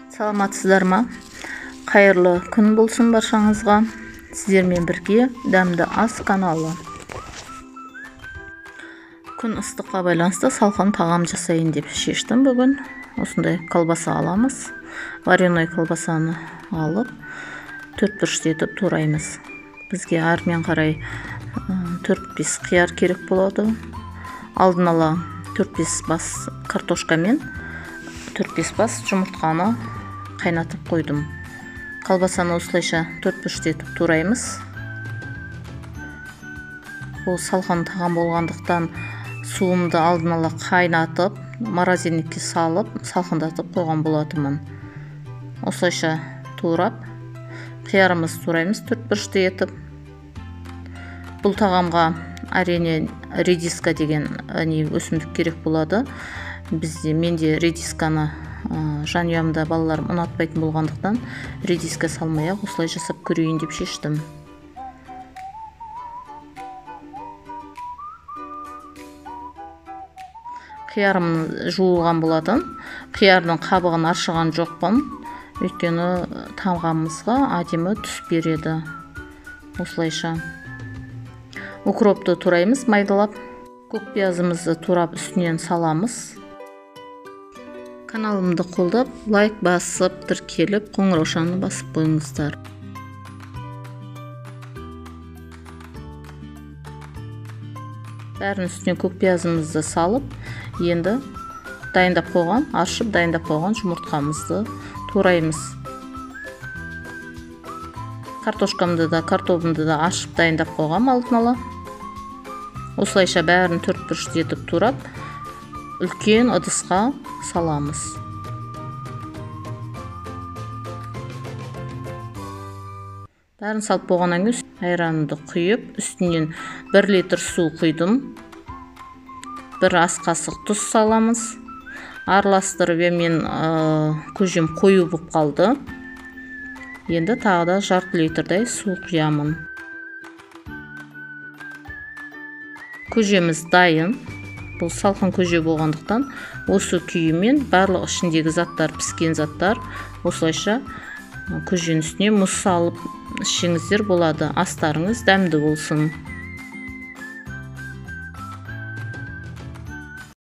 Саламатсыздар ма? Қайырлы күн болсын баршаңызға. Сіздермен бірге дәмді ас каналы. Күн ыстыққа байланысты салқын тағам жасайын деп шештім бүгін. Осындай колбаса аламыз. Вареной колбасаны алып, 4 бүріштетіп тураймыз. Бізге армен қарай 4-5 қияр керек болады. Алдын ала 4-5 бас картошка мен 4-5 бас жұмыртқаны қайнатып қойдым. Колбасаны осылайша 4 бүріштетіп тураймыз. Бұл салқын тағам болғандықтан суымды алдын ала қайнатып, морозильникке салып, салқындатып қойған болатынмын. Осылайша турап, қиярымыз тураймыз 4 бүріште етіп. Бұл тағамға әрине редиска деген өсімдік керек болады. Менде редисканы жанұямда балаларым ұнатпайтын болғандықтан редиска салмай осылай жасап көрейін деп шештім. Қиярым жуылған болатын. Қиярдың қабығын аршыған жоқпын. Өйткені тағамымызға әдемі түс береді. Осылайша укропты тураймыз майдалап. Көк пиязымызды турап үстінен саламыз. Каналымды қолдап, лайк басып, тіркеліп, қоңыраушаны басып қойыңыздар. Бәрін үстіне көк пиязымызды салып, енді дайындап қойған, аршып дайындап қойған жұмыртқамызды тураймыз. Картошкамды да, картобымды да аршып дайындап қойғам алдын ала. Осылайша бәрін 4 бүріштетіп турап, үлкен ыдысқа саламыз. Бәрін салып болғаннан кейін айранымды құйып, үстінен 1 литр су құйдым. 1 ас қасық тұз саламыз. Араластырып, мен көжем қою болып қалды. Енді тағы да жарты литрдай су құямын. Көжеміз дайын. Бұл салқын көже болғандықтан осы күйімен барлық ішіндегі заттар, піскен заттар, осылайша көженің үстіне мұз салып ішіңіздер болады. Астарыңыз дәмді болсын.